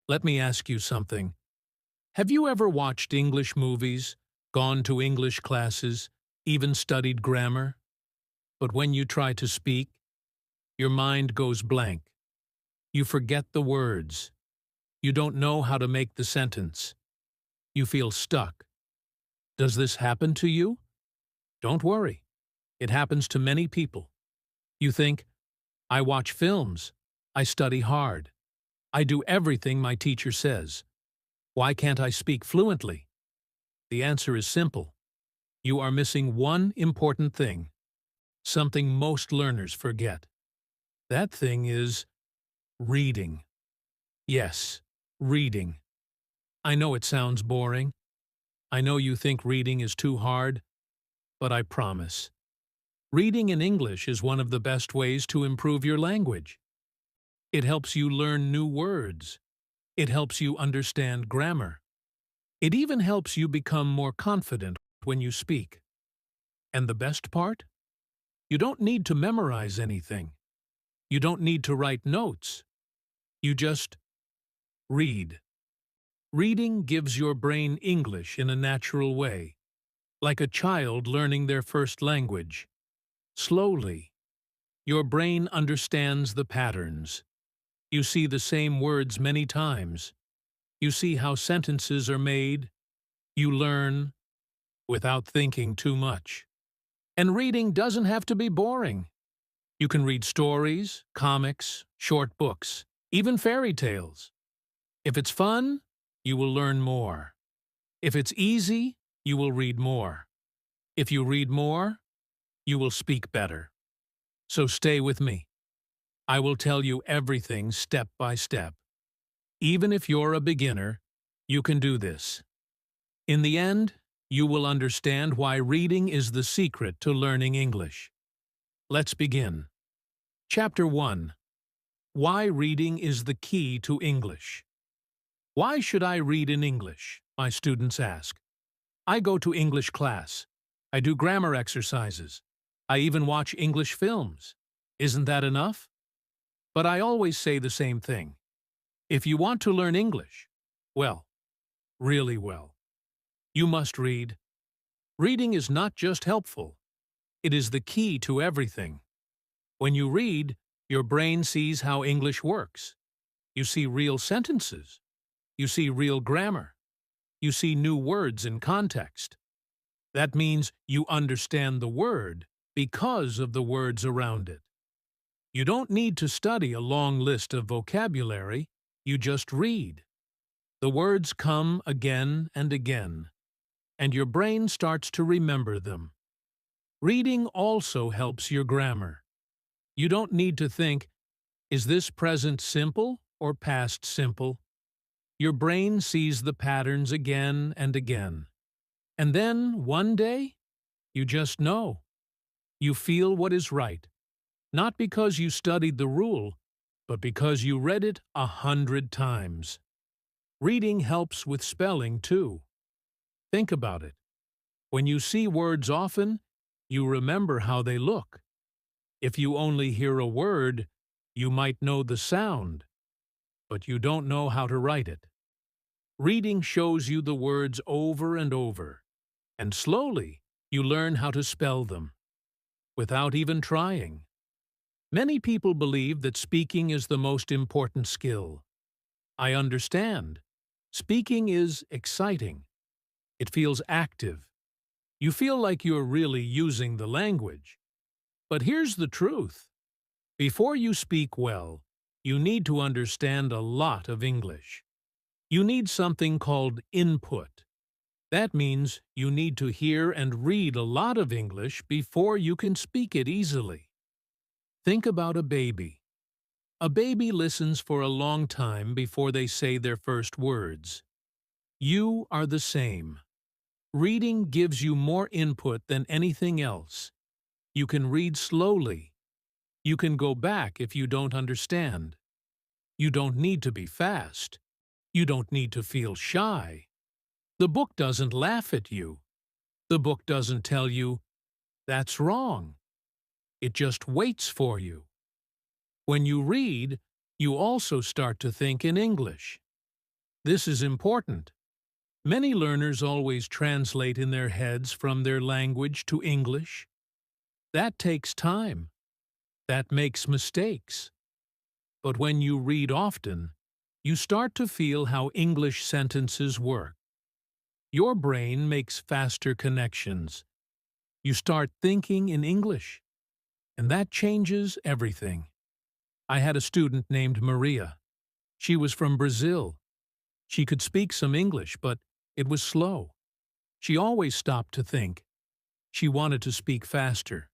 Let me ask you something. Have you ever watched English movies, gone to English classes, even studied grammar? But when you try to speak, your mind goes blank. You forget the words. You don't know how to make the sentence. You feel stuck. Does this happen to you? Don't worry. It happens to many people. You think, I watch films. I study hard. I do everything my teacher says. Why can't I speak fluently? The answer is simple. You are missing one important thing, something most learners forget. That thing is reading. Yes, reading. I know it sounds boring. I know you think reading is too hard, but I promise. Reading in English is one of the best ways to improve your language. It helps you learn new words. It helps you understand grammar. It even helps you become more confident when you speak. And the best part? You don't need to memorize anything. You don't need to write notes. You just read. Reading gives your brain English in a natural way, like a child learning their first language. Slowly, your brain understands the patterns. You see the same words many times. You see how sentences are made. You learn without thinking too much. And reading doesn't have to be boring. You can read stories, comics, short books, even fairy tales. If it's fun, you will learn more. If it's easy, you will read more. If you read more, you will speak better. So stay with me. I will tell you everything step by step. Even if you're a beginner, you can do this. In the end, you will understand why reading is the secret to learning English. Let's begin. Chapter 1. Why reading is the key to English. Why should I read in English? My students ask. I go to English class. I do grammar exercises. I even watch English films. Isn't that enough? But I always say the same thing. If you want to learn English, well, really well, you must read. Reading is not just helpful. It is the key to everything. When you read, your brain sees how English works. You see real sentences. You see real grammar. You see new words in context. That means you understand the word because of the words around it. You don't need to study a long list of vocabulary. You just read. The words come again and again, and your brain starts to remember them. Reading also helps your grammar. You don't need to think, is this present simple or past simple? Your brain sees the patterns again and again. And then, one day, you just know. You feel what is right, not because you studied the rule, but because you read it 100 times. Reading helps with spelling, too. Think about it. When you see words often, you remember how they look. If you only hear a word, you might know the sound, but you don't know how to write it. Reading shows you the words over and over, and slowly you learn how to spell them, without even trying. Many people believe that speaking is the most important skill. I understand. Speaking is exciting. It feels active. You feel like you're really using the language. But here's the truth. Before you speak well, you need to understand a lot of English. You need something called input. That means you need to hear and read a lot of English before you can speak it easily. Think about a baby. A baby listens for a long time before they say their first words. You are the same. Reading gives you more input than anything else. You can read slowly. You can go back if you don't understand. You don't need to be fast. You don't need to feel shy. The book doesn't laugh at you. The book doesn't tell you, that's wrong. It just waits for you. When you read, you also start to think in English. This is important. Many learners always translate in their heads from their language to English. That takes time. That makes mistakes. But when you read often, you start to feel how English sentences work. Your brain makes faster connections. You start thinking in English, and that changes everything. I had a student named Maria. She was from Brazil. She could speak some English, but it was slow. She always stopped to think. She wanted to speak faster.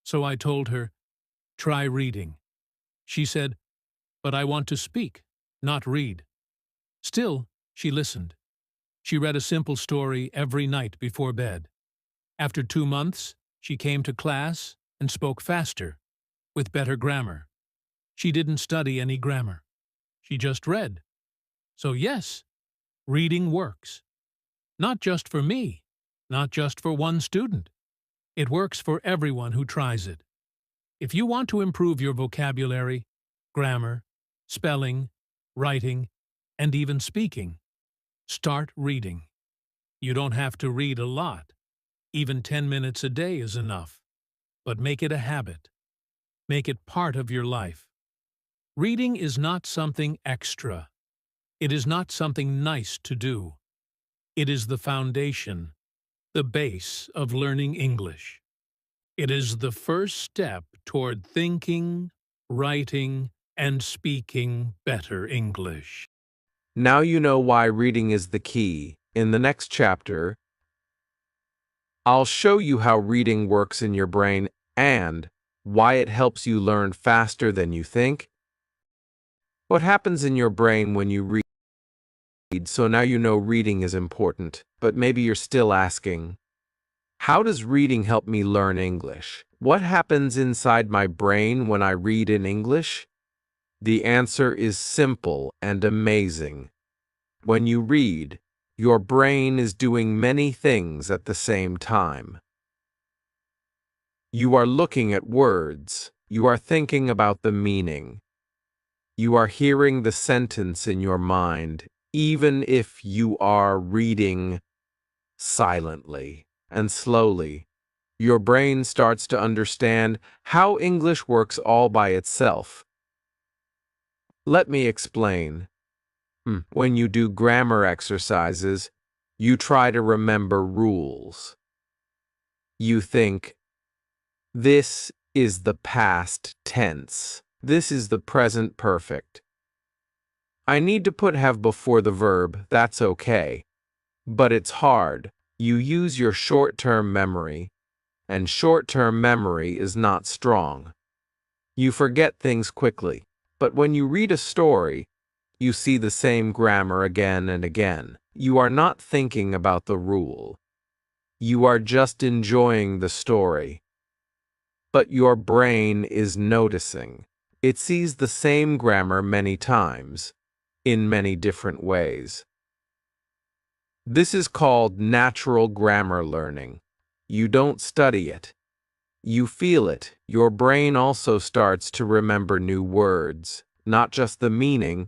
So I told her, "Try reading." She said, "But I want to speak, not read." Still, she listened. She read a simple story every night before bed. After 2 months, she came to class and spoke faster, with better grammar. She didn't study any grammar. She just read. So yes, reading works. Not just for me, not just for one student. It works for everyone who tries it. If you want to improve your vocabulary, grammar, spelling, writing, and even speaking, start reading. You don't have to read a lot. Even 10 minutes a day is enough. But make it a habit. Make it part of your life. Reading is not something extra. It is not something nice to do. It is the foundation, the base of learning English. It is the first step toward thinking, writing, and speaking better English. Now you know why reading is the key. In the next chapter, I'll show you how reading works in your brain and why it helps you learn faster than you think. What happens in your brain when you read? So now you know reading is important, but maybe you're still asking, how does reading help me learn English? What happens inside my brain when I read in English? The answer is simple and amazing. When you read, your brain is doing many things at the same time. You are looking at words. You are thinking about the meaning. You are hearing the sentence in your mind, even if you are reading silently and slowly. Your brain starts to understand how English works all by itself. Let me explain. When you do grammar exercises, you try to remember rules. You think, this is the past tense. This is the present perfect. I need to put have before the verb, that's okay. But it's hard. You use your short-term memory, and short-term memory is not strong. You forget things quickly, but when you read a story, you see the same grammar again and again. You are not thinking about the rule. You are just enjoying the story. But your brain is noticing. It sees the same grammar many times, in many different ways. This is called natural grammar learning. You don't study it. You feel it. Your brain also starts to remember new words, not just the meaning,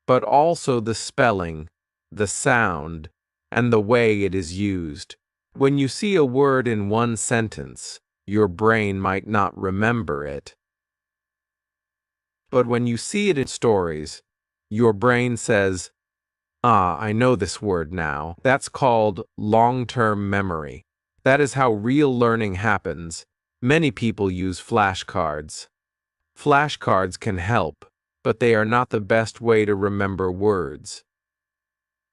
but also the spelling, the sound, and the way it is used. When you see a word in one sentence, your brain might not remember it. But when you see it in stories, your brain says, "Ah, I know this word now." That's called long-term memory. That is how real learning happens. Many people use flashcards. Flashcards can help, but they are not the best way to remember words.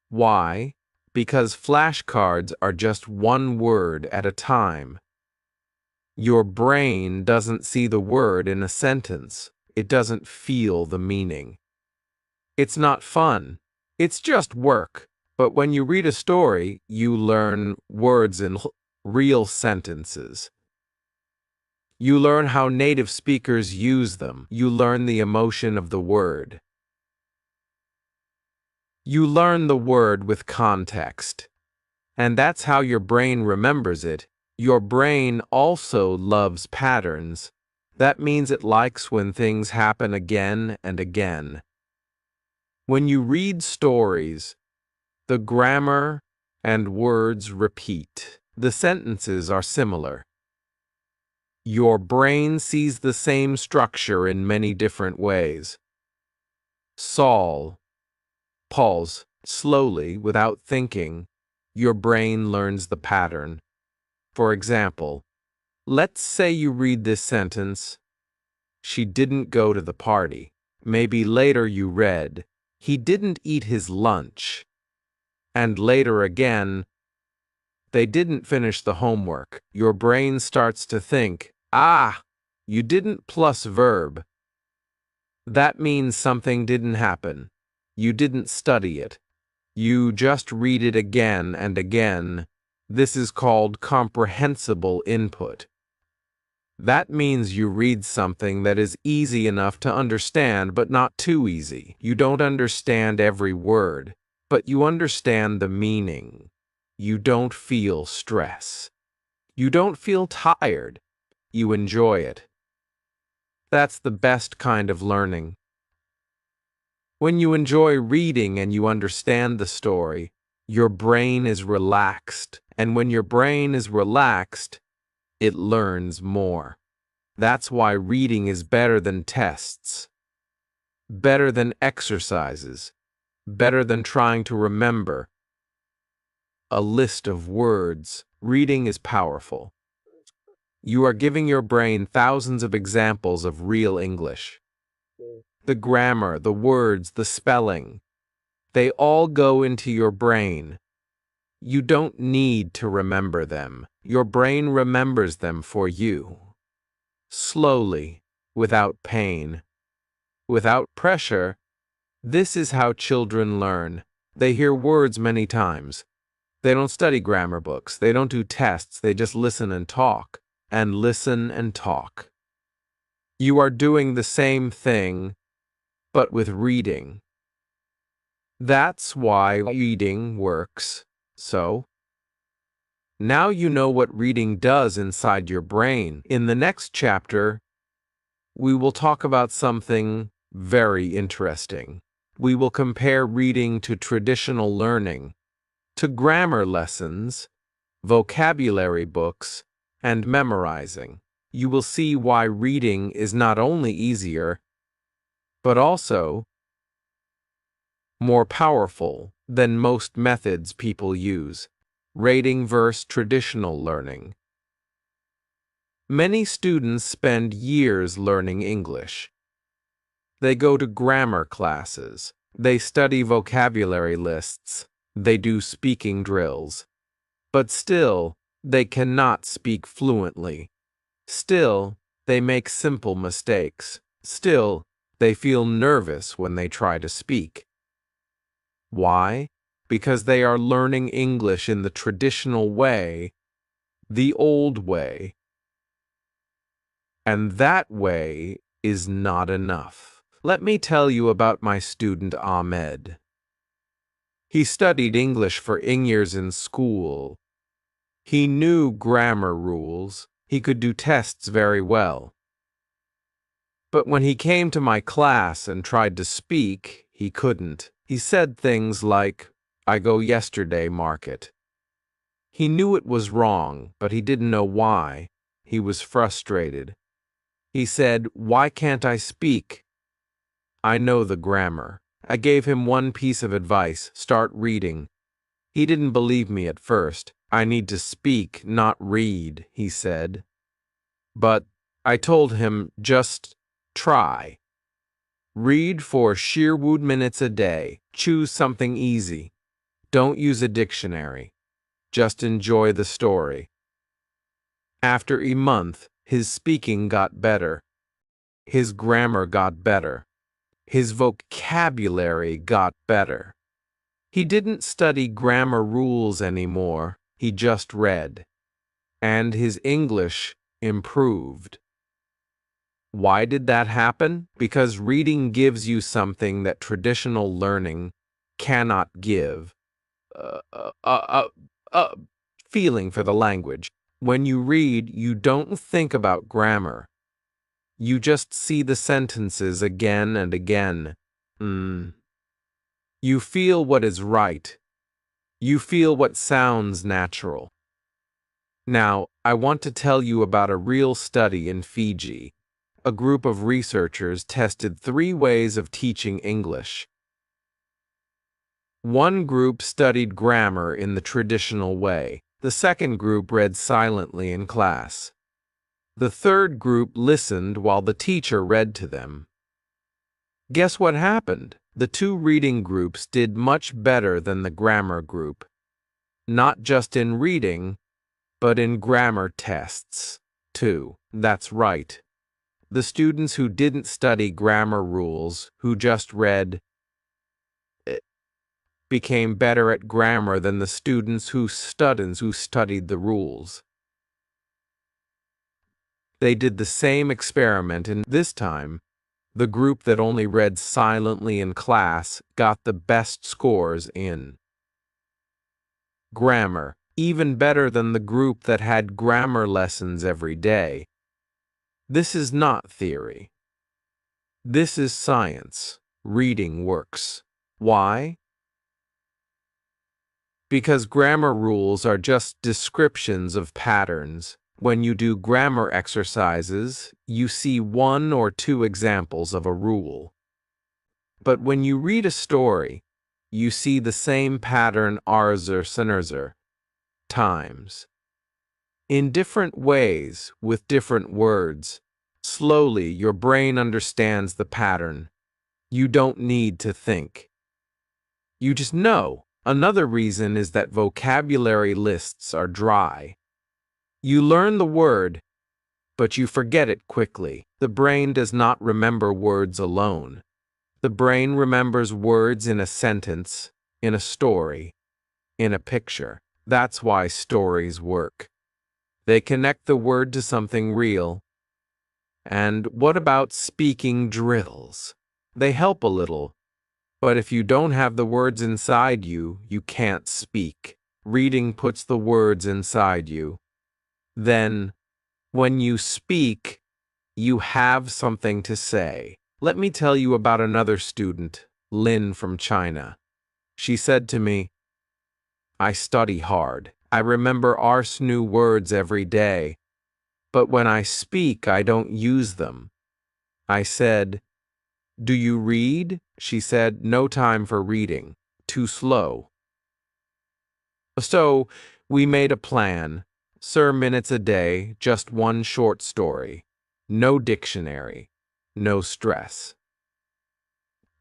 Why? Because flashcards are just one word at a time. Your brain doesn't see the word in a sentence. It doesn't feel the meaning. It's not fun. It's just work. But when you read a story, you learn words in real sentences. You learn how native speakers use them. You learn the emotion of the word. You learn the word with context. And that's how your brain remembers it. Your brain also loves patterns. That means it likes when things happen again and again. When you read stories, the grammar and words repeat. The sentences are similar. Your brain sees the same structure in many different ways. Saul. Pause. Slowly, without thinking, your brain learns the pattern. For example, let's say you read this sentence, she didn't go to the party. Maybe later you read, he didn't eat his lunch. And later again, they didn't finish the homework. Your brain starts to think, you didn't plus verb. That means something didn't happen. You didn't study it. You just read it again and again. This is called comprehensible input. That means you read something that is easy enough to understand, but not too easy. You don't understand every word, but you understand the meaning. You don't feel stress. You don't feel tired. You enjoy it. That's the best kind of learning. When you enjoy reading and you understand the story, your brain is relaxed. And when your brain is relaxed, it learns more. That's why reading is better than tests, better than exercises, better than trying to remember a list of words. Reading is powerful. You are giving your brain thousands of examples of real English. The grammar, the words, the spelling, they all go into your brain. You don't need to remember them. Your brain remembers them for you. Slowly, without pain, without pressure. This is how children learn. They hear words many times. They don't study grammar books. They don't do tests. They just listen and talk, and listen and talk. You are doing the same thing, but with reading. That's why reading works. So, now you know what reading does inside your brain. In the next chapter, we will talk about something very interesting. We will compare reading to traditional learning, to grammar lessons, vocabulary books, and memorizing. You will see why reading is not only easier, but also more powerful than most methods people use. Rating versus traditional learning. Many students spend years learning English. They go to grammar classes. They study vocabulary lists. They do speaking drills. But still, they cannot speak fluently. Still, they make simple mistakes. Still, they feel nervous when they try to speak. Why? Because they are learning English in the traditional way, the old way. And that way is not enough. Let me tell you about my student Ahmed. He studied English for years in school. He knew grammar rules. He could do tests very well. But when he came to my class and tried to speak, he couldn't. He said things like, "I go yesterday market." He knew it was wrong, but he didn't know why. He was frustrated. He said, "Why can't I speak?" I know the grammar. I gave him one piece of advice: start reading. He didn't believe me at first. "I need to speak, not read," he said. But I told him, just try. Read for Sherwood minutes a day. Choose something easy. Don't use a dictionary. Just enjoy the story. After a month, his speaking got better. His grammar got better. His vocabulary got better. He didn't study grammar rules anymore. He just read. And his English improved. Why did that happen? Because reading gives you something that traditional learning cannot give. Feeling for the language. When you read, you don't think about grammar. You just see the sentences again and again. You feel what is right. You feel what sounds natural. Now, I want to tell you about a real study in Fiji. A group of researchers tested 3 ways of teaching English. One group studied grammar in the traditional way. The second group read silently in class. The third group listened while the teacher read to them. Guess what happened? The 2 reading groups did much better than the grammar group. Not just in reading, but in grammar tests, too. That's right. The students who didn't study grammar rules, who just read, became better at grammar than the students who studied the rules. They did the same experiment, and this time, the group that only read silently in class got the best scores in grammar, even better than the group that had grammar lessons every day. This is not theory. This is science. Reading works. Why? Because grammar rules are just descriptions of patterns. When you do grammar exercises, you see 1 or 2 examples of a rule. But when you read a story, you see the same pattern times. In different ways, with different words. Slowly, your brain understands the pattern. You don't need to think. You just know. Another reason is that vocabulary lists are dry. You learn the word, but you forget it quickly. The brain does not remember words alone. The brain remembers words in a sentence, in a story, in a picture. That's why stories work. They connect the word to something real. And what about speaking drills? They help a little. But if you don't have the words inside you, you can't speak. Reading puts the words inside you. Then, when you speak, you have something to say. Let me tell you about another student, Lin from China. She said to me, "I study hard. I remember new words every day. But when I speak, I don't use them." I said, "Do you read?" She said, "No time for reading. Too slow." So, we made a plan. Minutes a day, just 1 short story. No dictionary. No stress.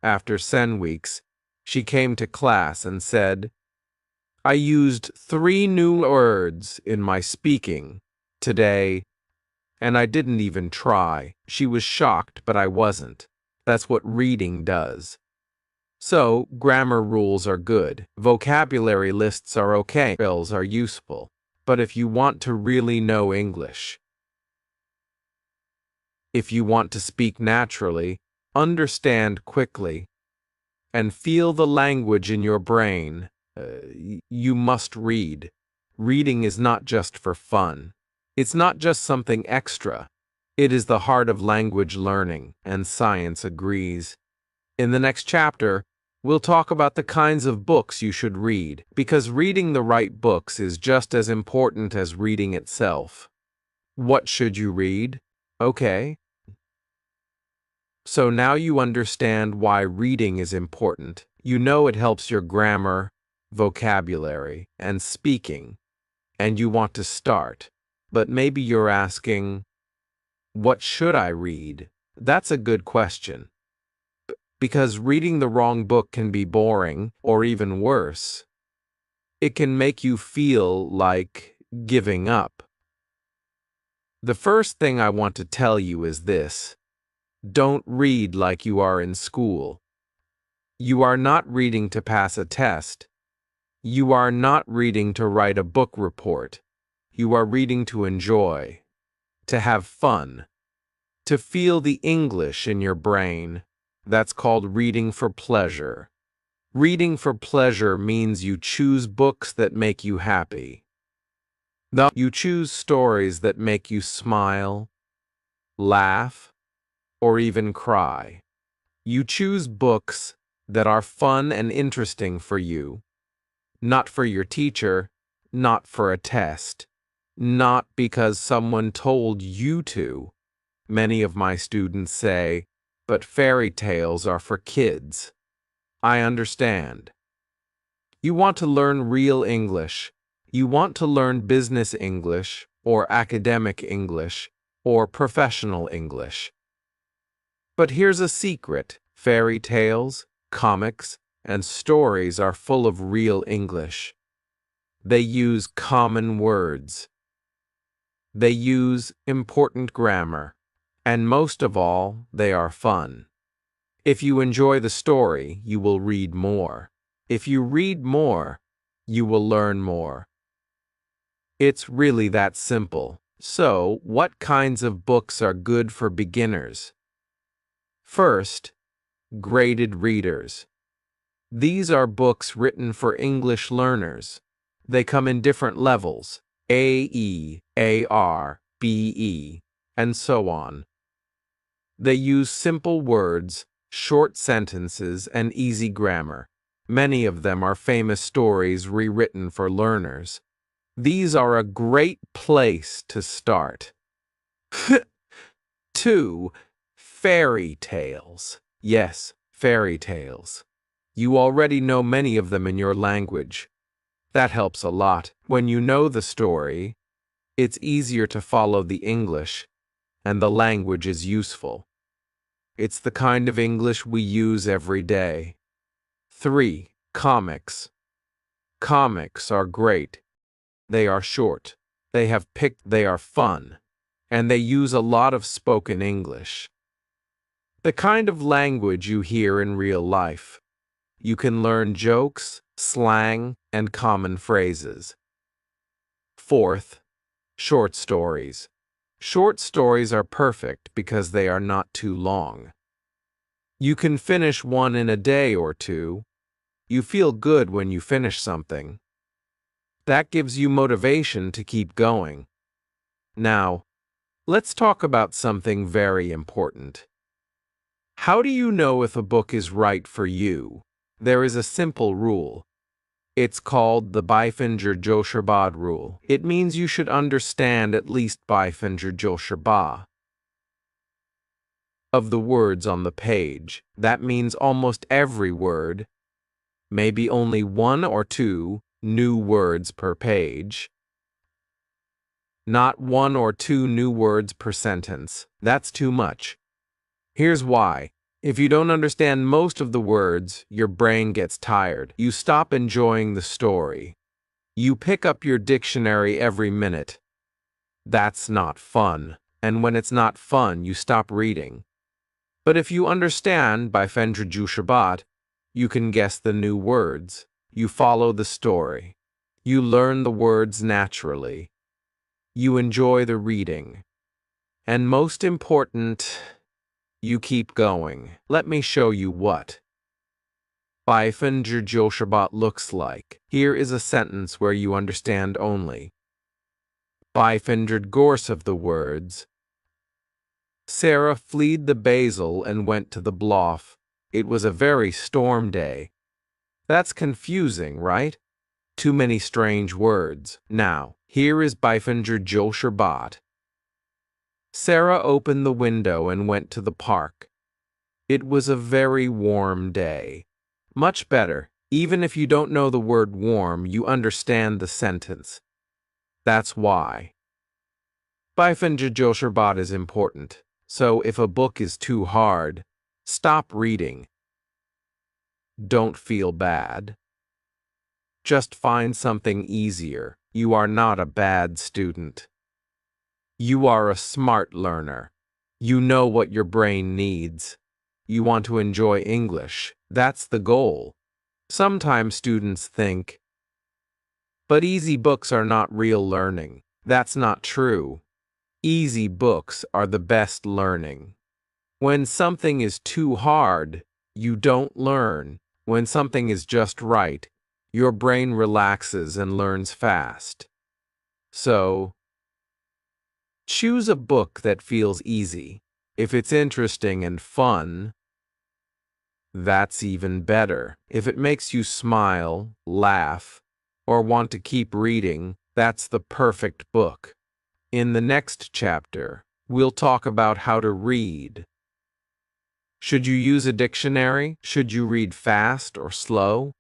After 10 weeks, she came to class and said, "I used 3 new words in my speaking today, and I didn't even try." She was shocked, but I wasn't. That's what reading does. So, grammar rules are good. Vocabulary lists are okay. Drills are useful. But if you want to really know English, if you want to speak naturally, understand quickly, and feel the language in your brain, you must read. Reading is not just for fun. It's not just something extra. It is the heart of language learning, and science agrees. In the next chapter, we'll talk about the kinds of books you should read, because reading the right books is just as important as reading itself. What should you read? Okay. So now you understand why reading is important. You know it helps your grammar, vocabulary, and speaking, and you want to start. But maybe you're asking, what should I read? That's a good question. Because reading the wrong book can be boring, or even worse. It can make you feel like giving up. The first thing I want to tell you is this. Don't read like you are in school. You are not reading to pass a test. You are not reading to write a book report. You are reading to enjoy, to have fun, to feel the English in your brain. That's called reading for pleasure. Reading for pleasure means you choose books that make you happy. You choose stories that make you smile, laugh, or even cry. You choose books that are fun and interesting for you, not for your teacher, not for a test, not because someone told you to. Many of my students say, but fairy tales are for kids. I understand. You want to learn real English. You want to learn business English, or academic English, or professional English. But here's a secret. Fairy tales, comics, and stories are full of real English. They use common words. They use important grammar. And most of all, they are fun. If you enjoy the story, you will read more. If you read more, you will learn more. It's really that simple. So, what kinds of books are good for beginners? First, graded readers. These are books written for English learners. They come in different levels, AE, AR, BE, and so on. They use simple words, short sentences, and easy grammar. Many of them are famous stories rewritten for learners. These are a great place to start. 2. Fairy tales. Yes, fairy tales. You already know many of them in your language. That helps a lot. When you know the story, it's easier to follow the English, and the language is useful. It's the kind of English we use every day. 3. Comics. Comics are great. They are short. They are fun. And they use a lot of spoken English. The kind of language you hear in real life. You can learn jokes, slang, and common phrases. 4th, short stories. Short stories are perfect because they are not too long. You can finish one in a day or two. You feel good when you finish something. That gives you motivation to keep going. Now, let's talk about something very important. How do you know if a book is right for you? There is a simple rule. It's called the Beifinger-Joscherbad rule. It means you should understand at least Beifinger-Joscherbad of the words on the page. That means almost every word, maybe only 1 or 2 new words per page. Not 1 or 2 new words per sentence. That's too much. Here's why. If you don't understand most of the words, your brain gets tired. You stop enjoying the story. You pick up your dictionary every minute. That's not fun. And when it's not fun, you stop reading. But if you understand Beifinger-Joscherbad, you can guess the new words. You follow the story. You learn the words naturally. You enjoy the reading. And most important, you keep going. Let me show you what Beifinger-Joscherbad looks like. Here is a sentence where you understand only Beifinger course of the words. Sarah fled the basil and went to the bluff. It was a very storm day. That's confusing, right? Too many strange words. Now, here is Beifinger-Joscherbad. Sarah opened the window and went to the park. It was a very warm day. Much better. Even if you don't know the word warm, you understand the sentence. That's why Beifinger-Joscherbad is important. So if a book is too hard, stop reading. Don't feel bad. Just find something easier. You are not a bad student. You are a smart learner. You know what your brain needs. You want to enjoy English. That's the goal. Sometimes students think, but easy books are not real learning. That's not true. Easy books are the best learning. When something is too hard, you don't learn. When something is just right, your brain relaxes and learns fast. So, choose a book that feels easy. If it's interesting and fun, That's even better. If it makes you smile, laugh, or want to keep reading, that's the perfect book. In the next chapter, we'll talk about how to read. Should you use a dictionary? Should you read fast or slow?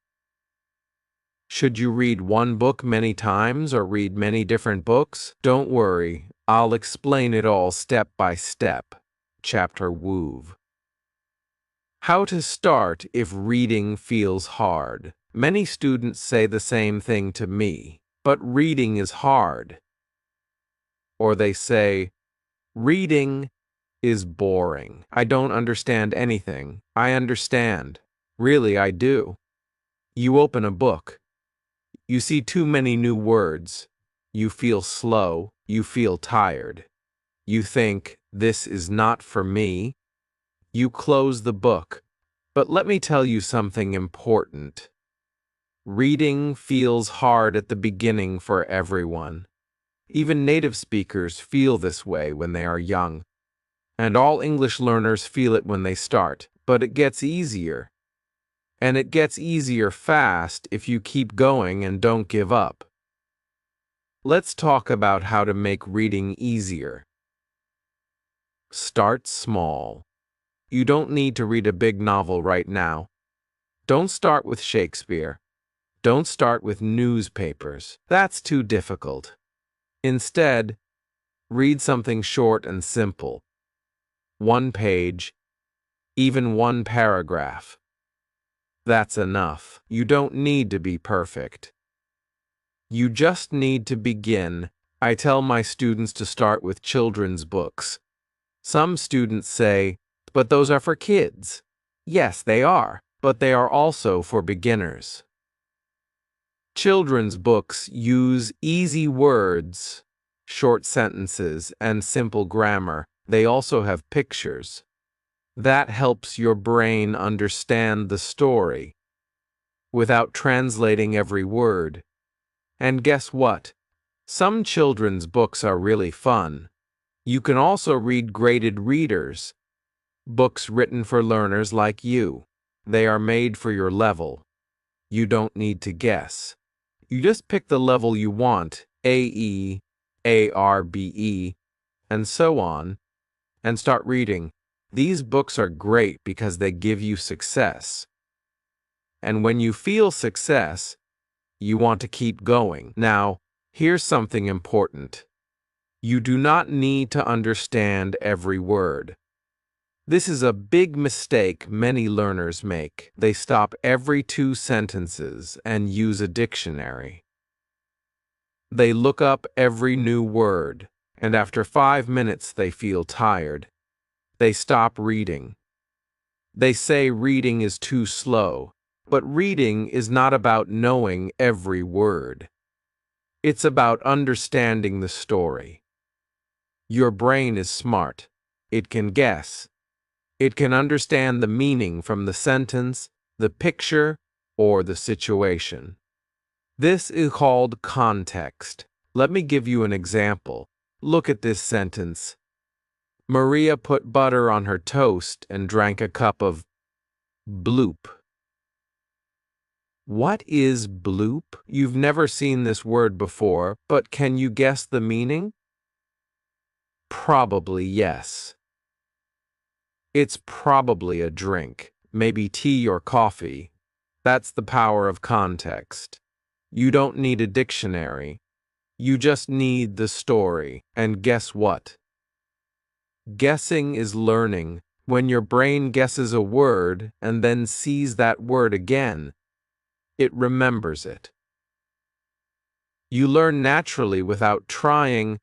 Should you read one book many times or read many different books? Don't worry, I'll explain it all step by step. Chapter Wove. How to start if reading feels hard. Many students say the same thing to me, but reading is hard. Or they say, reading is boring. I don't understand anything. I understand. Really, I do. You open a book. You see too many new words. You feel slow. You feel tired. You think, this is not for me. You close the book. But let me tell you something important. Reading feels hard at the beginning for everyone. Even native speakers feel this way when they are young. And all English learners feel it when they start, but it gets easier. And it gets easier fast if you keep going and don't give up. Let's talk about how to make reading easier. Start small. You don't need to read a big novel right now. Don't start with Shakespeare. Don't start with newspapers. That's too difficult. Instead, read something short and simple. One page, even one paragraph. That's enough. You don't need to be perfect. You just need to begin. I tell my students to start with children's books. Some students say, but those are for kids. Yes, they are, but they are also for beginners. Children's books use easy words, short sentences, and simple grammar. They also have pictures. That helps your brain understand the story without translating every word. And guess what? Some children's books are really fun. You can also read graded readers, books written for learners like you. They are made for your level. You don't need to guess. You just pick the level you want, AE, ARBE, and so on, and start reading. These books are great because they give you success. And when you feel success, you want to keep going. Now, here's something important. You do not need to understand every word. This is a big mistake many learners make. They stop every 2 sentences and use a dictionary. They look up every new word, and after 5 minutes they feel tired. They stop reading. They say reading is too slow, but reading is not about knowing every word. It's about understanding the story. Your brain is smart. It can guess. It can understand the meaning from the sentence, the picture, or the situation. This is called context. Let me give you an example. Look at this sentence. Maria put butter on her toast and drank a cup of bloop. What is bloop? You've never seen this word before, but can you guess the meaning? Probably yes. It's probably a drink, maybe tea or coffee. That's the power of context. You don't need a dictionary. You just need the story. And guess what? Guessing is learning. When your brain guesses a word and then sees that word again, it remembers it. You learn naturally without trying.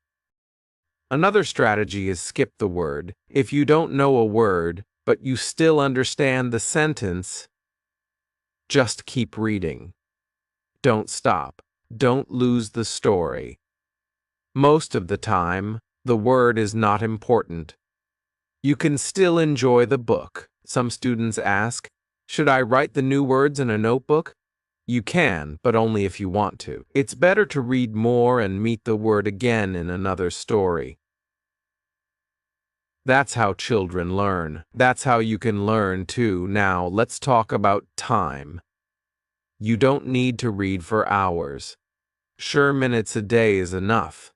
Another strategy is skip the word. If you don't know a word, but you still understand the sentence, just keep reading. Don't stop. Don't lose the story. Most of the time, the word is not important. You can still enjoy the book. Some students ask, should I write the new words in a notebook? You can, but only if you want to. It's better to read more and meet the word again in another story. That's how children learn. That's how you can learn too. Now, let's talk about time. You don't need to read for hours. Sure, minutes a day is enough.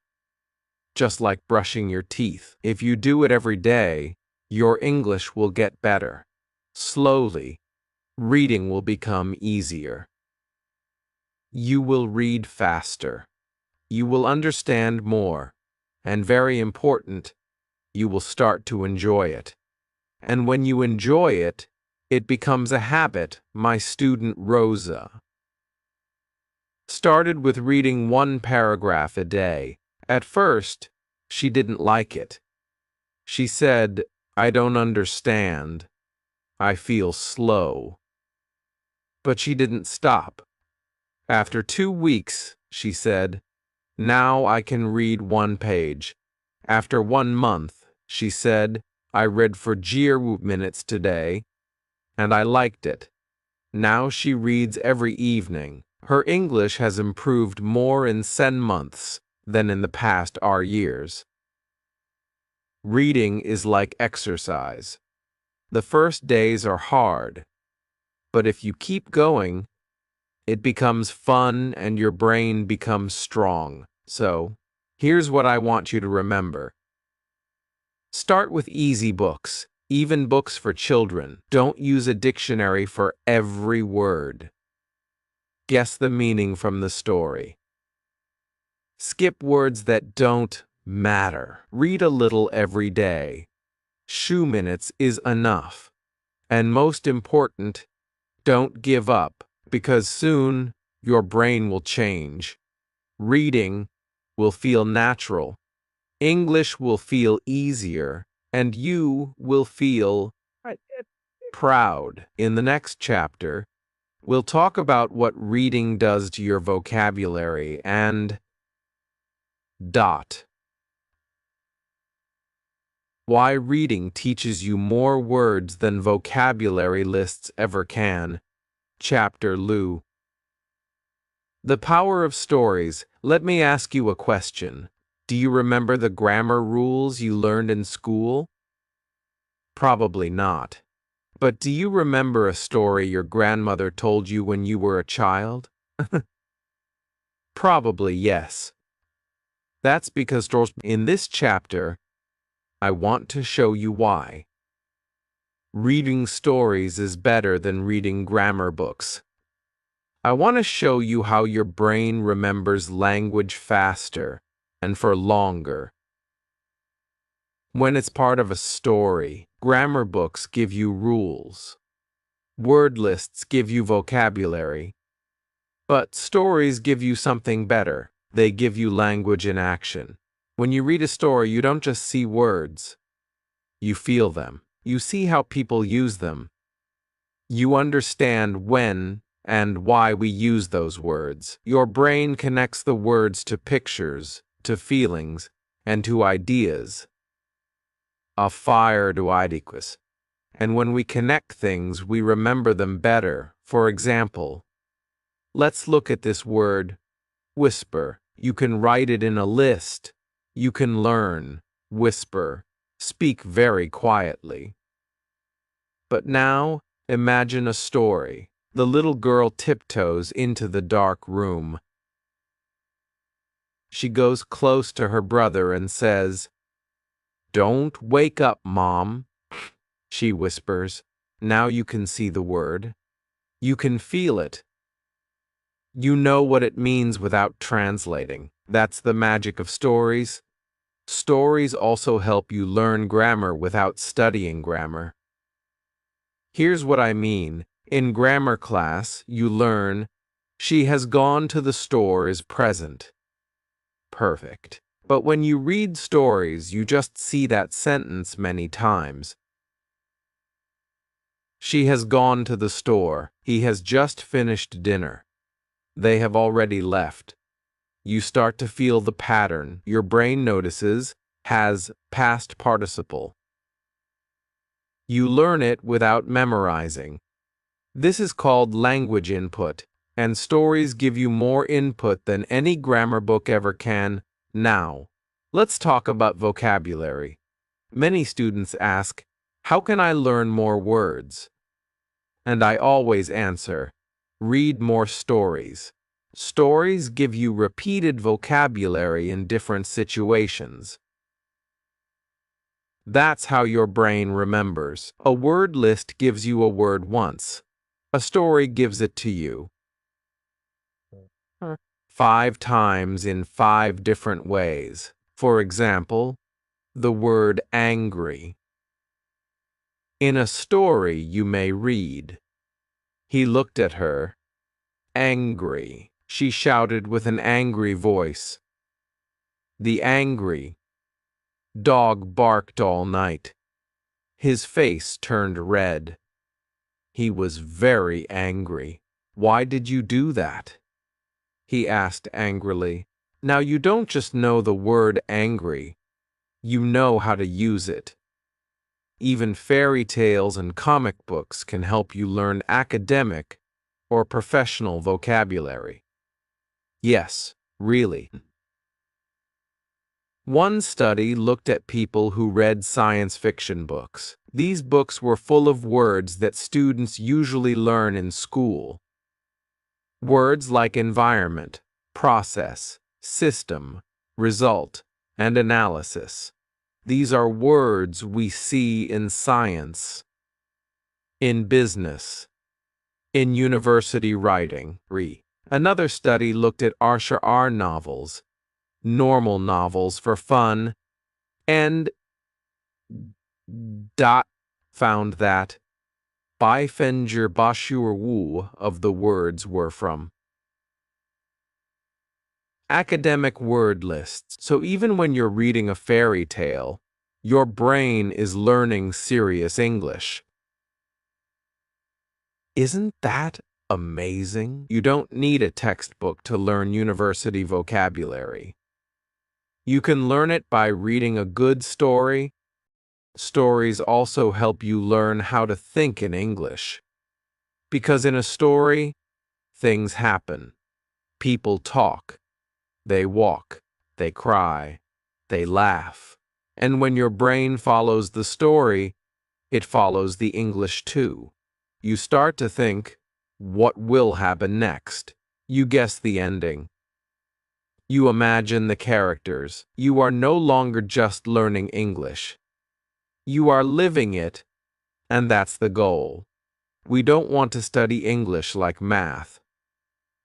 Just like brushing your teeth. If you do it every day, your English will get better. Slowly, reading will become easier. You will read faster. You will understand more. And very important, you will start to enjoy it. And when you enjoy it, it becomes a habit. My student Rosa started with reading one paragraph a day. At first, she didn't like it. She said, "I don't understand. I feel slow." But she didn't stop. After 2 weeks, she said, "Now I can read one page." After 1 month, she said, "I read for 0 minutes today, and I liked it." Now she reads every evening. Her English has improved more in 10 months than in the past years. Reading is like exercise. The first days are hard, but if you keep going, it becomes fun and your brain becomes strong. So, here's what I want you to remember. Start with easy books, even books for children. Don't use a dictionary for every word. Guess the meaning from the story. Skip words that don't matter. Read a little every day. 2 minutes is enough. And most important, don't give up, because soon your brain will change. Reading will feel natural. English will feel easier, and you will feel proud. In the next chapter, we'll talk about what reading does to your vocabulary and why reading teaches you more words than vocabulary lists ever can. Chapter Lu. The power of stories. Let me ask you a question. Do you remember the grammar rules you learned in school? Probably not. But do you remember a story your grandmother told you when you were a child? Probably yes. That's because in this chapter, I want to show you why. Reading stories is better than reading grammar books. I want to show you how your brain remembers language faster and for longer. When it's part of a story, grammar books give you rules. Word lists give you vocabulary. But stories give you something better. They give you language in action. When you read a story, you don't just see words. You feel them. You see how people use them. You understand when and why we use those words. Your brain connects the words to pictures, to feelings, and to ideas. A fire to ideas. And when we connect things, we remember them better. For example, let's look at this word, whisper. You can write it in a list. You can learn, whisper, speak very quietly. But now, imagine a story. The little girl tiptoes into the dark room. She goes close to her brother and says, "Don't wake up, Mom," she whispers. Now you can see the word. You can feel it. You know what it means without translating. That's the magic of stories. Stories also help you learn grammar without studying grammar. Here's what I mean. In grammar class, you learn, "She has gone to the store" is present. Perfect. But when you read stories, you just see that sentence many times. She has gone to the store. He has just finished dinner. They have already left. You start to feel the pattern. Your brain notices, has past participle. You learn it without memorizing. This is called language input, and stories give you more input than any grammar book ever can. Now, let's talk about vocabulary. Many students ask, how can I learn more words? And I always answer, read more stories. Stories give you repeated vocabulary in different situations. That's how your brain remembers. A word list gives you a word once. A story gives it to you 5 times in 5 different ways. For example, the word angry. In a story you may read, he looked at her, angry. She shouted with an angry voice. The angry dog barked all night. His face turned red. He was very angry. Why did you do that? He asked angrily. Now you don't just know the word angry, you know how to use it. Even fairy tales and comic books can help you learn academic or professional vocabulary. Yes, really. One study looked at people who read science fiction books. These books were full of words that students usually learn in school. Words like environment, process, system, result, and analysis. These are words we see in science, in business, in university writing. Another study looked at R novels, normal novels for fun, and found that Beifenger Bashur Wu of the words were from academic word lists. So even when you're reading a fairy tale, your brain is learning serious English. Isn't that amazing? You don't need a textbook to learn university vocabulary. You can learn it by reading a good story. Stories also help you learn how to think in English. Because in a story, things happen. People talk. They walk. They cry. They laugh. And when your brain follows the story, it follows the English too. You start to think, what will happen next? You guess the ending. You imagine the characters. You are no longer just learning English. You are living it, and that's the goal. We don't want to study English like math.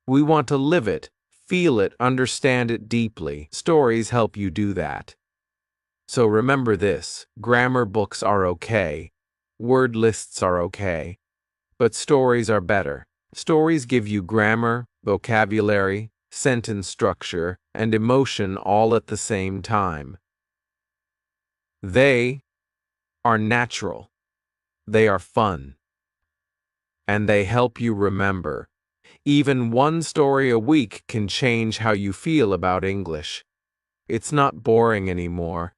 We want to live it, feel it, understand it deeply. Stories help you do that. So remember this, grammar books are okay, word lists are okay, but stories are better. Stories give you grammar, vocabulary, sentence structure, and emotion all at the same time. They are natural. They are fun. And they help you remember. Even one story a week can change how you feel about English. It's not boring anymore.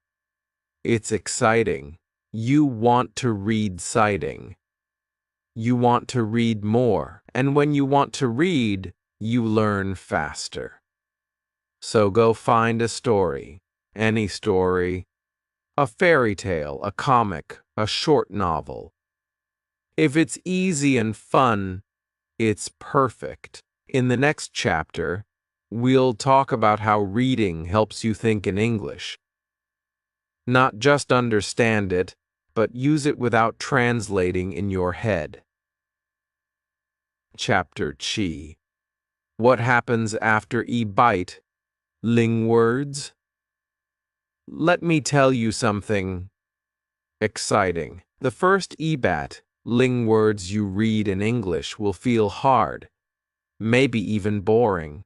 It's exciting. You want to read citing. You want to read more. And when you want to read, you learn faster. So go find a story. Any story. A fairy tale, a comic, a short novel. If it's easy and fun, it's perfect. In the next chapter, we'll talk about how reading helps you think in English. Not just understand it, but use it without translating in your head. Chapter Chi. What happens after bite? Ling words? Let me tell you something exciting. The first ling words you read in English will feel hard, maybe even boring.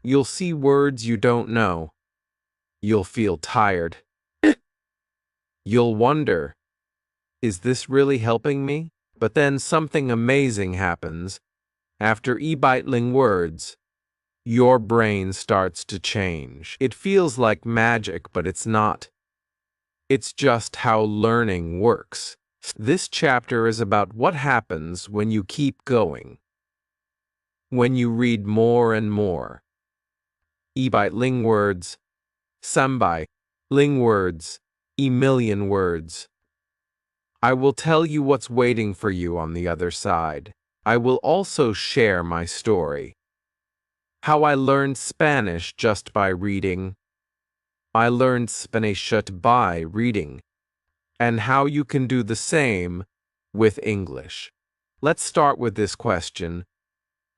You'll see words you don't know. You'll feel tired. You'll wonder, is this really helping me? But then something amazing happens. After ling words, your brain starts to change. It feels like magic, but it's not. It's just how learning works. This chapter is about what happens when you keep going. When you read more and more. Ling words, sambai, ling words, a million words. I will tell you what's waiting for you on the other side. I will also share my story. How I learned Spanish just by reading. I learned Spanish just by reading. And how you can do the same with English. Let's start with this question.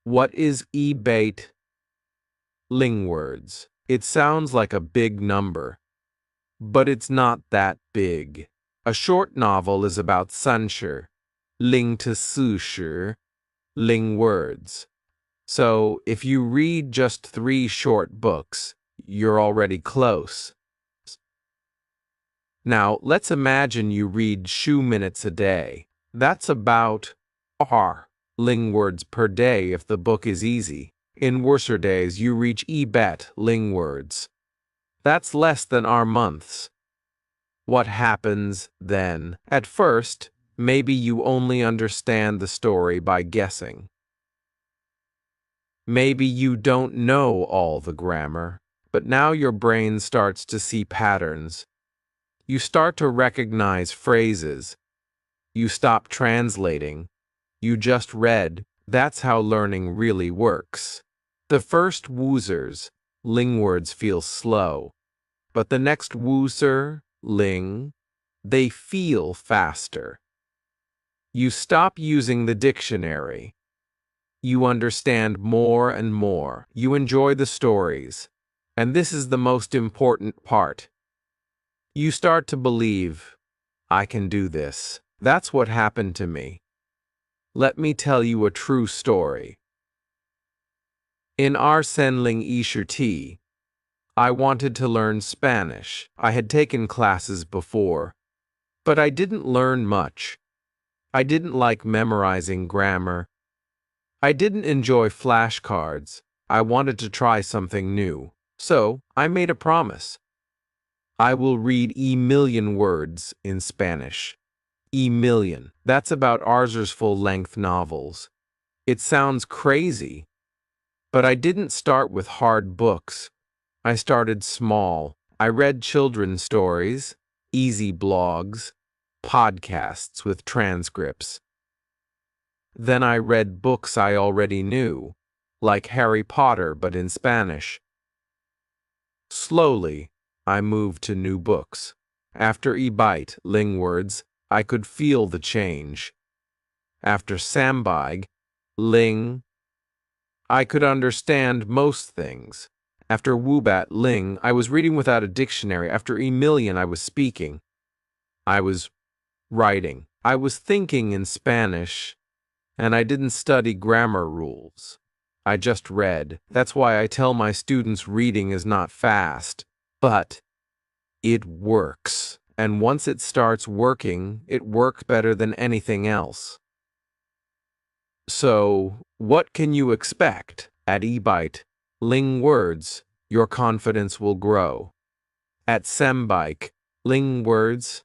What is e-bait? Lingwords. It sounds like a big number, but it's not that big. A short novel is about sunshine, ling to sushi, ling words. So if you read just 3 short books, you're already close. Now, let's imagine you read 2 minutes a day. That's about ling words per day if the book is easy. In worser days, you reach ling words. That's less than our months. What happens then? At first, maybe you only understand the story by guessing. Maybe you don't know all the grammar, but now your brain starts to see patterns. You start to recognize phrases. You stop translating. You just read. That's how learning really works. The first woozers, ling words feel slow, but the next woozer, ling, they feel faster. You stop using the dictionary. You understand more and more. You enjoy the stories. And this is the most important part. You start to believe, I can do this. That's what happened to me. Let me tell you a true story. In Arsenling Ishirti, I wanted to learn Spanish. I had taken classes before, but I didn't learn much. I didn't like memorizing grammar. I didn't enjoy flashcards. I wanted to try something new. So, I made a promise. I will read a million words in Spanish. A million. That's about Arzer's full-length novels. It sounds crazy, but I didn't start with hard books. I started small. I read children's stories, easy blogs, podcasts with transcripts. Then I read books I already knew, like Harry Potter but in Spanish. Slowly, I moved to new books. After Ebite, Lingwords, I could feel the change. After Sambaig, Ling, I could understand most things. After Wubat, Ling, I was reading without a dictionary. After Emilian, I was speaking. I was writing. I was thinking in Spanish, and I didn't study grammar rules. I just read. That's why I tell my students reading is not fast, but it works. And once it starts working, it works better than anything else. So, what can you expect? At eBite, Ling Words, your confidence will grow. At Sembike, Ling Words,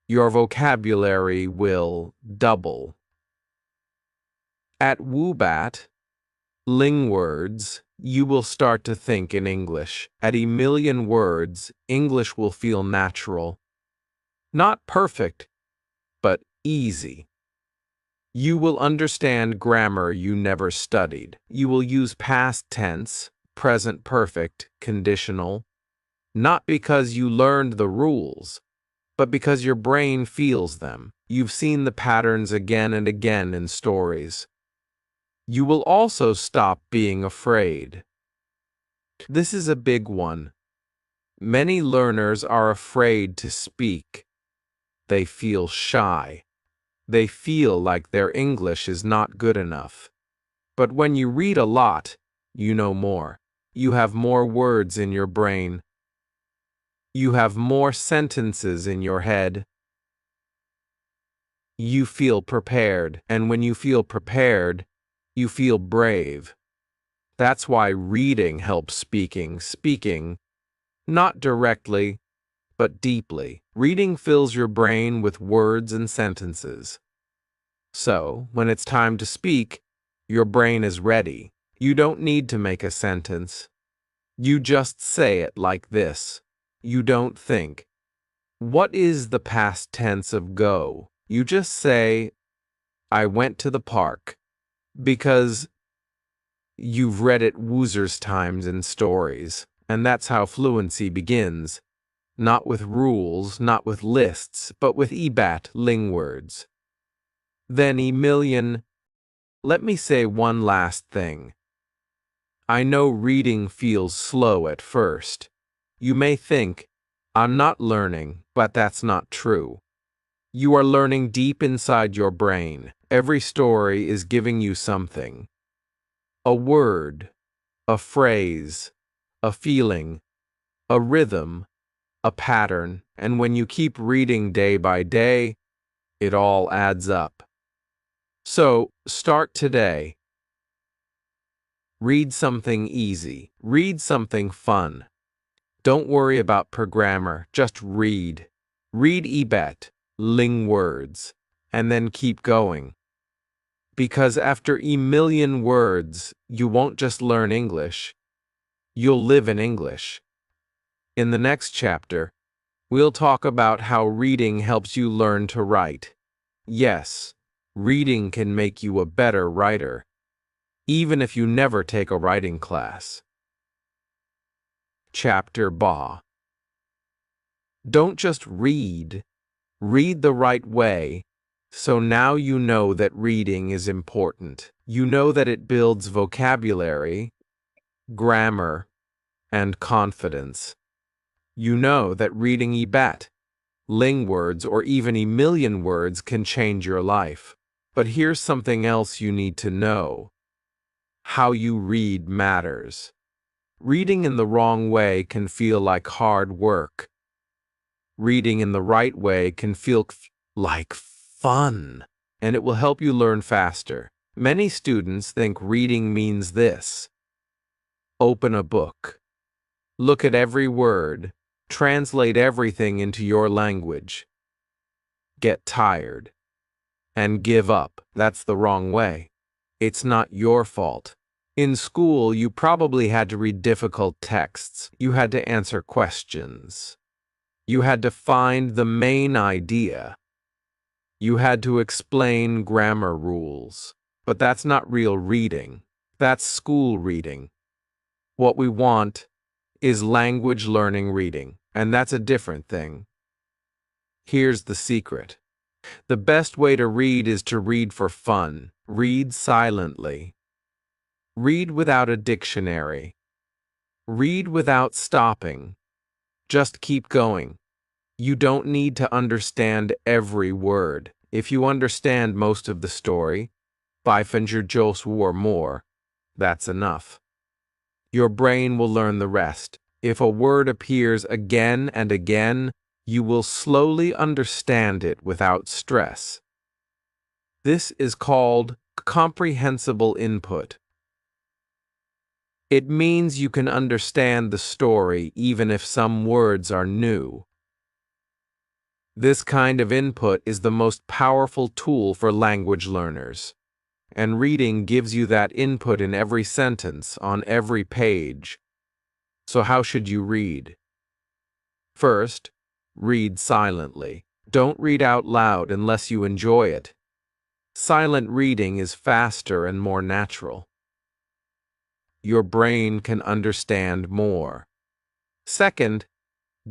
your vocabulary will double. At Wubat, Ling Words, you will start to think in English. At a million words, English will feel natural. Not perfect, but easy. You will understand grammar you never studied. You will use past tense, present perfect, conditional, not because you learned the rules, but because your brain feels them. You've seen the patterns again and again in stories. You will also stop being afraid. This is a big one. Many learners are afraid to speak. They feel shy. They feel like their English is not good enough. But when you read a lot, you know more. You have more words in your brain. You have more sentences in your head. You feel prepared, and when you feel prepared, you feel brave. That's why reading helps speaking. Speaking, not directly, but deeply. Reading fills your brain with words and sentences. So, when it's time to speak, your brain is ready. You don't need to make a sentence. You just say it like this. You don't think. What is the past tense of go? You just say, I went to the park, because you've read it woozers times in stories, and that's how fluency begins. Not with rules, not with lists, but with EBAT ling words. Then million. Let me say one last thing. I know reading feels slow at first. You may think, I'm not learning, but that's not true. You are learning deep inside your brain. Every story is giving you something. A word, a phrase, a feeling, a rhythm, a pattern, and when you keep reading day by day, it all adds up. So, start today. Read something easy. Read something fun. Don't worry about per grammar, just read. Read EBAT, ling words, and then keep going. Because after million words, you won't just learn English, you'll live in English. In the next chapter, we'll talk about how reading helps you learn to write. Yes, reading can make you a better writer, even if you never take a writing class. Chapter Ba. Don't just read. Read the right way. So now you know that reading is important. You know that it builds vocabulary, grammar, and confidence. You know that reading EBAT, ling words, or even a million words can change your life. But here's something else you need to know. How you read matters. Reading in the wrong way can feel like hard work. Reading in the right way can feel like fun, and it will help you learn faster. Many students think reading means this. Open a book. Look at every word. Translate everything into your language. Get tired. And give up. That's the wrong way. It's not your fault. In school, you probably had to read difficult texts. You had to answer questions. You had to find the main idea. You had to explain grammar rules. But that's not real reading. That's school reading. What we want is language learning reading, and that's a different thing. Here's the secret. The best way to read is to read for fun. Read silently. Read without a dictionary. Read without stopping. Just keep going. You don't need to understand every word. If you understand most of the story, 500 or more, that's enough. Your brain will learn the rest. If a word appears again and again, you will slowly understand it without stress. This is called comprehensible input. It means you can understand the story even if some words are new. This kind of input is the most powerful tool for language learners, and reading gives you that input in every sentence, on every page. So how should you read? First, read silently. Don't read out loud unless you enjoy it. Silent reading is faster and more natural. Your brain can understand more. Second,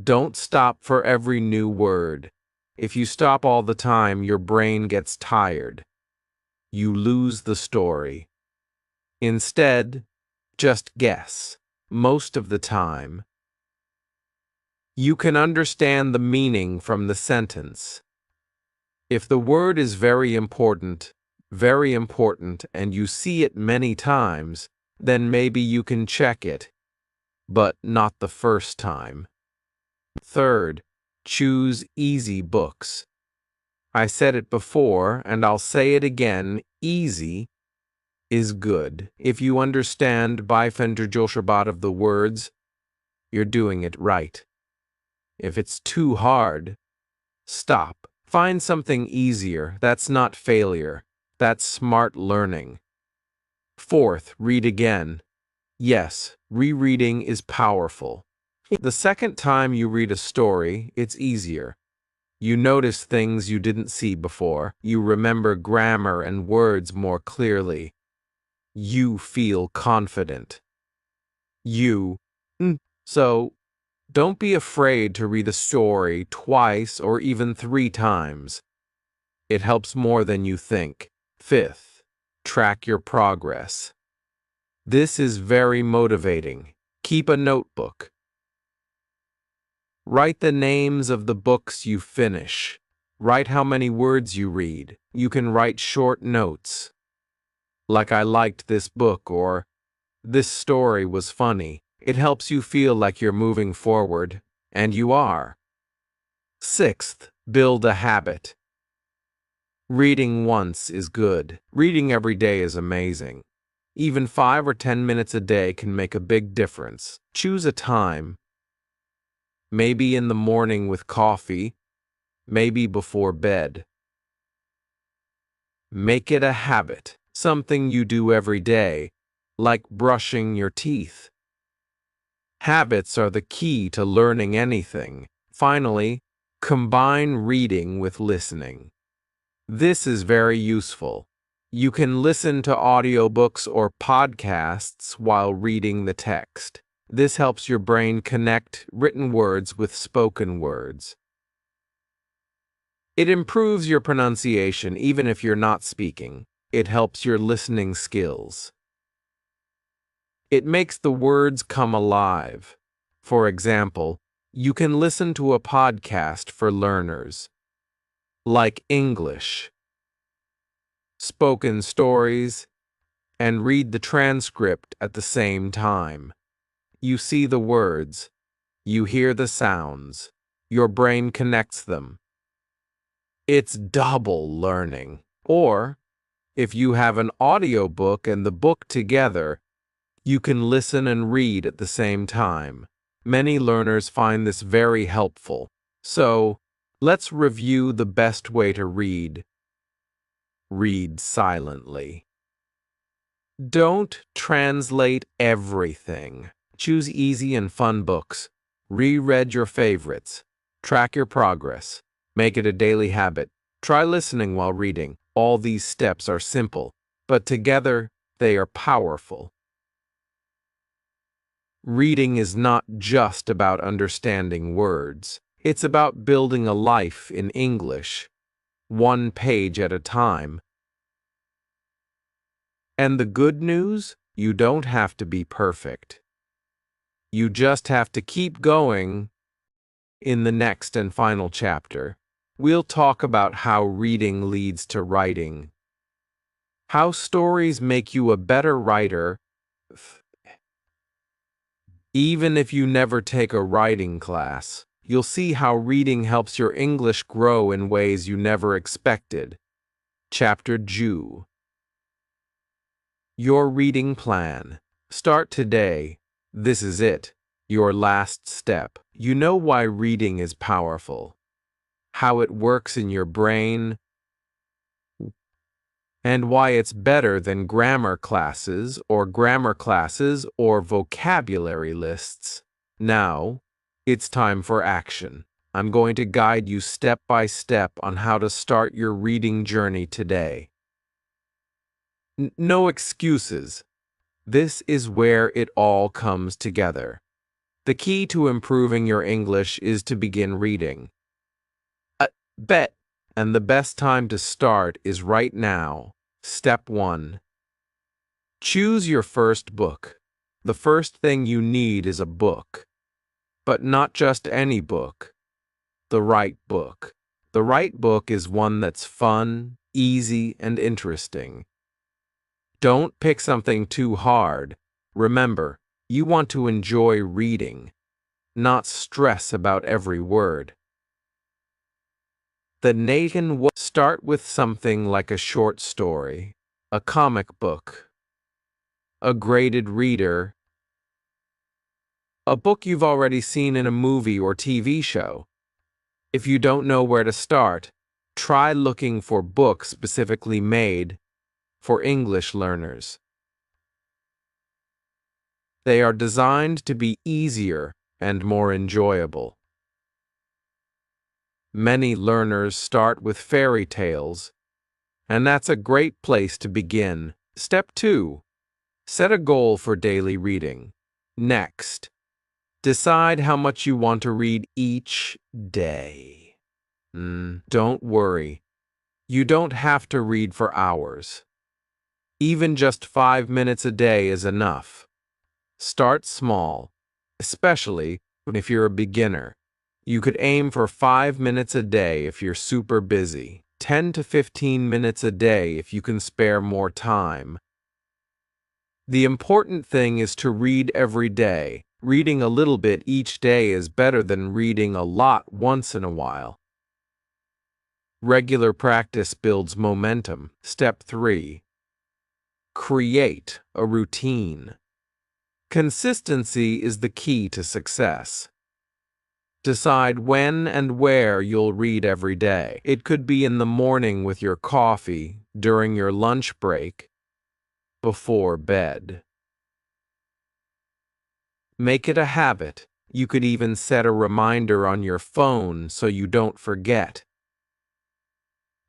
don't stop for every new word. If you stop all the time, your brain gets tired. You lose the story. Instead, just guess. Most of the time, you can understand the meaning from the sentence. If the word is very important, and you see it many times, then maybe you can check it, but not the first time. Third, choose easy books. I said it before, and I'll say it again, easy is good. If you understand 500 of the words, you're doing it right. If it's too hard, stop. Find something easier. That's not failure. That's smart learning. Fourth, read again. Yes, rereading is powerful. The second time you read a story, it's easier. You notice things you didn't see before. You remember grammar and words more clearly. You feel confident. So, don't be afraid to read a story twice or even 3 times. It helps more than you think. Fifth, track your progress. This is very motivating. Keep a notebook. Write the names of the books you finish. Write how many words you read. You can write short notes, like I liked this book or this story was funny. It helps you feel like you're moving forward, and you are. Sixth, build a habit. Reading once is good. Reading every day is amazing. Even 5 or 10 minutes a day can make a big difference. Choose a time. Maybe in the morning with coffee, maybe before bed. Make it a habit, something you do every day, like brushing your teeth. Habits are the key to learning anything. Finally, combine reading with listening. This is very useful. You can listen to audiobooks or podcasts while reading the text. This helps your brain connect written words with spoken words. It improves your pronunciation even if you're not speaking. It helps your listening skills. It makes the words come alive. For example, you can listen to a podcast for learners, like English, spoken stories, and read the transcript at the same time. You see the words, you hear the sounds, your brain connects them. It's double learning. Or, if you have an audiobook and the book together, you can listen and read at the same time. Many learners find this very helpful. So, let's review the best way to read. Read silently. Don't translate everything. Choose easy and fun books. Reread your favorites. Track your progress. Make it a daily habit. Try listening while reading. All these steps are simple, but together they are powerful. Reading is not just about understanding words. It's about building a life in English, one page at a time. And the good news? You don't have to be perfect. You just have to keep going. In the next and final chapter, we'll talk about how reading leads to writing, how stories make you a better writer, even if you never take a writing class. You'll see how reading helps your English grow in ways you never expected. Chapter 2. Your reading plan. Start today. This is it. Your last step. You know why reading is powerful, how it works in your brain, and why it's better than grammar classes or vocabulary lists. Now, it's time for action. I'm going to guide you step by step on how to start your reading journey today. No excuses. This is where it all comes together. The key to improving your English is to begin reading. Bet. And the best time to start is right now. Step 1. Choose your first book. The first thing you need is a book. But not just any book. The right book. The right book is one that's fun, easy, and interesting. Don't pick something too hard. Remember, you want to enjoy reading, not stress about every word. The Nathan will start with something like a short story, a comic book, a graded reader, a book you've already seen in a movie or TV show. If you don't know where to start, try looking for books specifically made for English learners. They are designed to be easier and more enjoyable. Many learners start with fairy tales, and that's a great place to begin. Step 2. Set a goal for daily reading. Next, decide how much you want to read each day. Don't worry. You don't have to read for hours. Even just 5 minutes a day is enough. Start small, especially if you're a beginner. You could aim for 5 minutes a day if you're super busy, 10 to 15 minutes a day if you can spare more time. The important thing is to read every day. Reading a little bit each day is better than reading a lot once in a while. Regular practice builds momentum. Step 3. Create a routine. Consistency is the key to success. Decide when and where you'll read every day. It could be in the morning with your coffee, during your lunch break, before bed. Make it a habit. You could even set a reminder on your phone so you don't forget.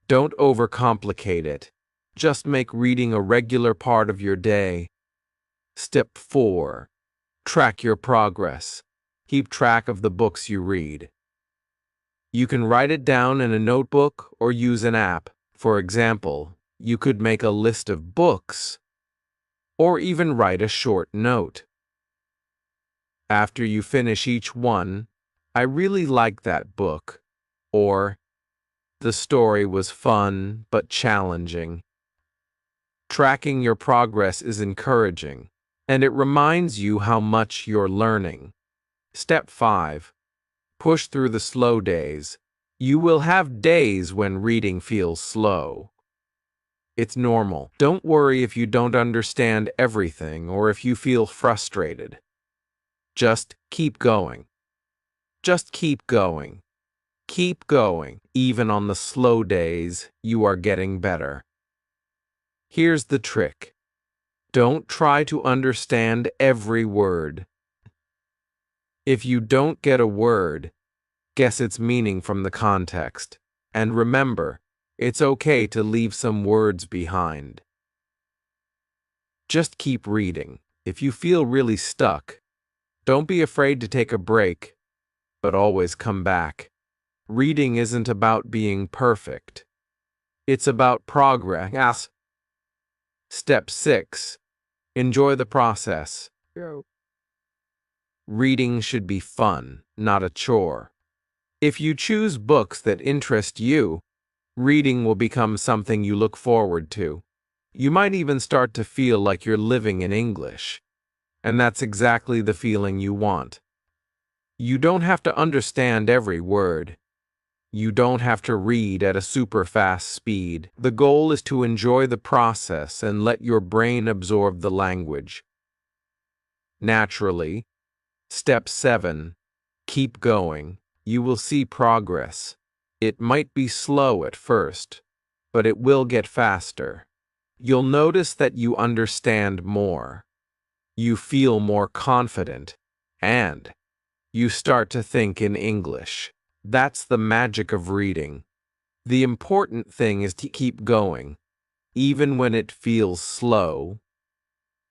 Don't overcomplicate it. Just make reading a regular part of your day. Step 4. Track your progress. Keep track of the books you read. You can write it down in a notebook or use an app. For example, you could make a list of books or even write a short note. After you finish each one, I really like that book, or the story was fun but challenging. Tracking your progress is encouraging, and it reminds you how much you're learning. Step 5. Push through the slow days. You will have days when reading feels slow. It's normal. Don't worry if you don't understand everything or if you feel frustrated. Just keep going. Just keep going. Keep going. Even on the slow days, you are getting better. Here's the trick. Don't try to understand every word. If you don't get a word, guess its meaning from the context. And remember, it's okay to leave some words behind. Just keep reading. If you feel really stuck, don't be afraid to take a break, but always come back. Reading isn't about being perfect. It's about progress. Step 6. Enjoy the process. Reading should be fun, not a chore. If you choose books that interest you, reading will become something you look forward to. You might even start to feel like you're living in English, and that's exactly the feeling you want. You don't have to understand every word. You don't have to read at a super fast speed. The goal is to enjoy the process and let your brain absorb the language. Naturally, step 7. Keep going. You will see progress. It might be slow at first, but it will get faster. You'll notice that you understand more. You feel more confident, and you start to think in English. That's the magic of reading. The important thing is to keep going, even when it feels slow,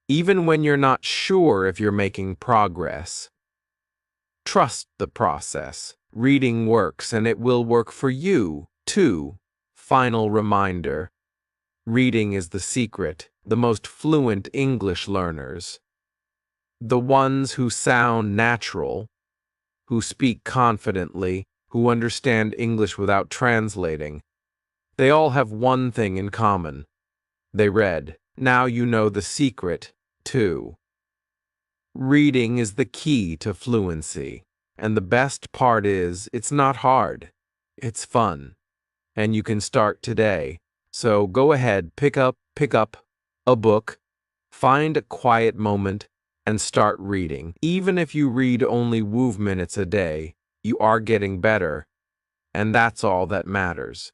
even when you're not sure if you're making progress. Trust the process. Reading works, and it will work for you, too. Final reminder. Reading is the secret. The most fluent English learners, the ones who sound natural, who speak confidently, who understand English without translating, they all have one thing in common. They read. Now you know the secret, too. Reading is the key to fluency. And the best part is, it's not hard. It's fun. And you can start today. So go ahead, pick up a book, find a quiet moment, and start reading. Even if you read only 5 minutes a day, you are getting better. And that's all that matters.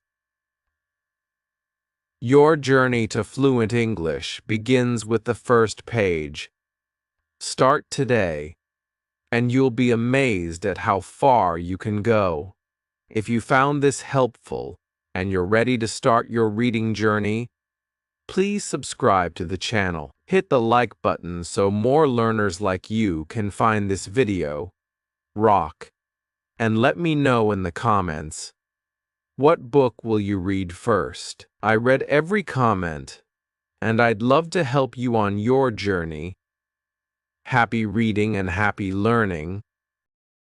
Your journey to fluent English begins with the first page. Start today, and you'll be amazed at how far you can go. If you found this helpful and you're ready to start your reading journey, please subscribe to the channel. Hit the like button so more learners like you can find this video. Rock. And let me know in the comments, what book will you read first? I read every comment, and I'd love to help you on your journey. Happy reading and happy learning.